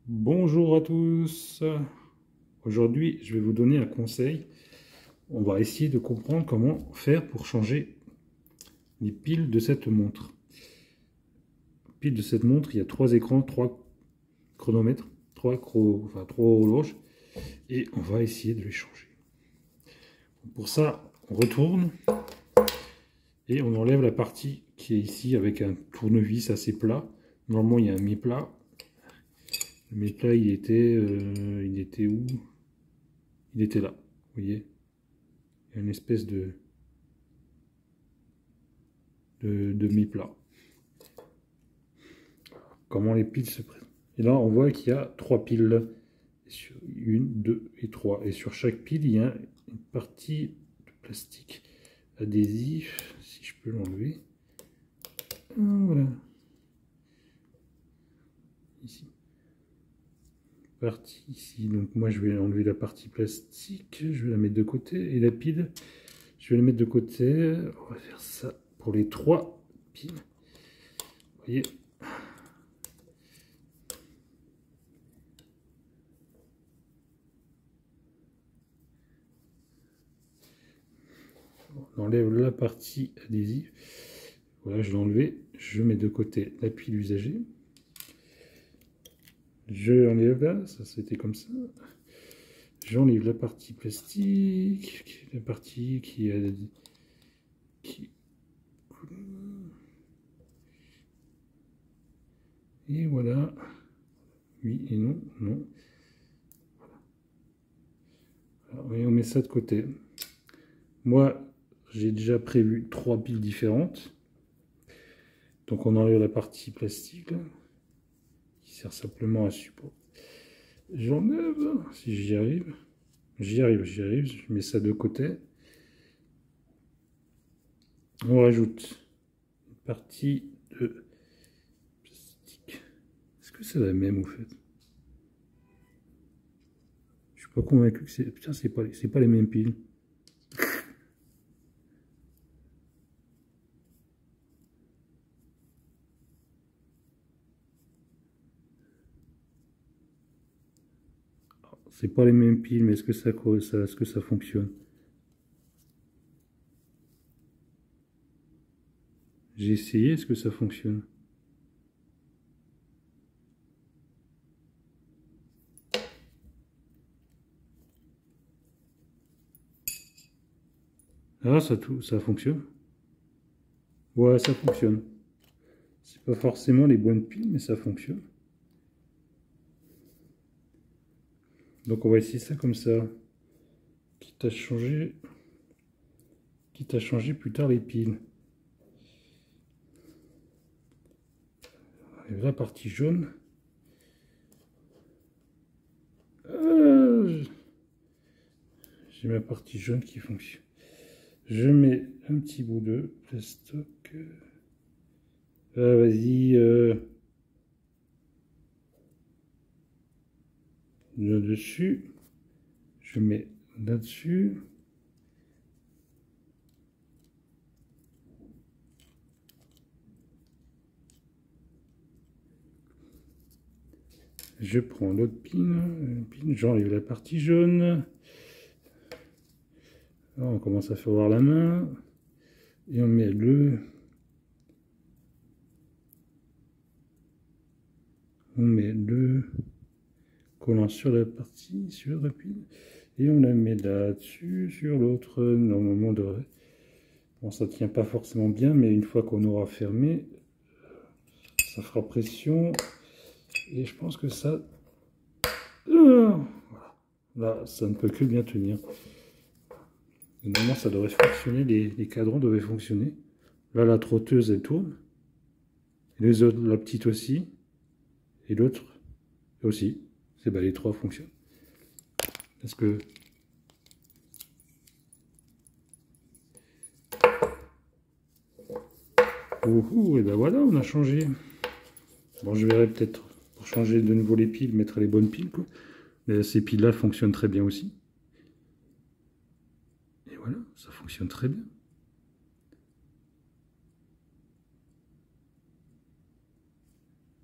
Bonjour à tous. Aujourd'hui, je vais vous donner un conseil. On va essayer de comprendre comment faire pour changer les piles de cette montre. Pile de cette montre, il y a 3 écrans, 3 chronomètres, 3 horloges, et on va essayer de les changer. Pour ça, on retourne et on enlève la partie qui est ici avec un tournevis assez plat. Normalement, il y a un mi-plat. Le mi-plat, il était où? Il était là, vous voyez. Il y a une espèce de mi-plat. Comment les piles se présentent. Et là, on voit qu'il y a 3 piles. Une, deux et 3. Et sur chaque pile, il y a une partie de plastique adhésif. Si je peux l'enlever. Voilà. Ici. Partie ici. Donc moi, je vais enlever la partie plastique. Je vais la mettre de côté. Et la pile, je vais la mettre de côté. On va faire ça pour les 3 piles. Vous voyez. On enlève la partie adhésive. Voilà, je l'ai enlevé. Je mets de côté la pile usagée. Je enlève là, ça c'était comme ça. J'enlève la partie plastique, la partie qui et voilà. Oui et non, non. Alors, et on met ça de côté. Moi, j'ai déjà prévu 3 piles différentes. Donc on enlève la partie plastique là, qui sert simplement à support. J'enlève, si j'y arrive. J'y arrive. Je mets ça de côté. On rajoute une partie de plastique. Est-ce que c'est la même au fait? Je suis pas convaincu que c'est... Putain, c'est pas les mêmes piles. C'est pas les mêmes piles, mais est-ce que ça fonctionne? J'ai essayé, est-ce que ça fonctionne? Ah, ça fonctionne. Ouais, ça fonctionne. C'est pas forcément les bonnes piles, mais ça fonctionne. Donc on va essayer ça comme ça. Quitte à changer plus tard les piles. Et la partie jaune. J'ai ma partie jaune qui fonctionne. Je mets un petit bout de plastoc. Vas-y. Là-dessus. Je mets là-dessus. Je prends l'autre pin, j'enlève la partie jaune. Là, on commence à faire voir la main. Et on met le collant sur la partie, sur la pile. Et on la met là-dessus, sur l'autre. Normalement, on devrait... Bon, ça tient pas forcément bien, mais une fois qu'on aura fermé, ça fera pression. Et je pense que ça... Voilà. Là, ça ne peut que bien tenir. Normalement, ça devrait fonctionner, les cadrans devraient fonctionner. Là, la trotteuse, elle tourne. Et les autres, la petite aussi. Et l'autre aussi. C'est bah, les 3 fonctionnent. Est-ce que... Ouh, et ben voilà, on a changé. Bon, je verrai peut-être, pour changer de nouveau les piles, mettre les bonnes piles, quoi. Mais ces piles-là fonctionnent très bien aussi. Et voilà, ça fonctionne très bien.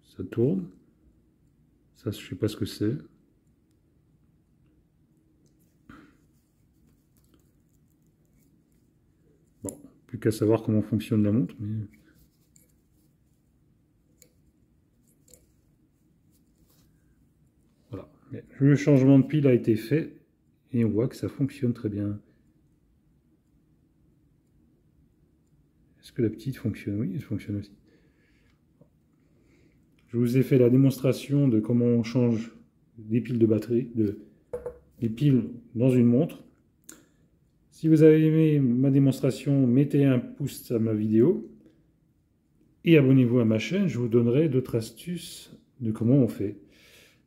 Ça tourne. Ça, je sais pas ce que c'est. Bon, plus qu'à savoir comment fonctionne la montre, mais... Voilà. Le changement de pile a été fait et on voit que ça fonctionne très bien. Est-ce que la petite fonctionne? Oui, elle fonctionne aussi. Je vous ai fait la démonstration de comment on change des piles de batterie, des piles dans une montre. Si vous avez aimé ma démonstration, mettez un pouce à ma vidéo et abonnez-vous à ma chaîne. Je vous donnerai d'autres astuces de comment on fait.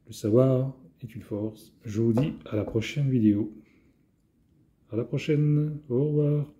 Le savoir est une force. Je vous dis à la prochaine vidéo. À la prochaine. Au revoir.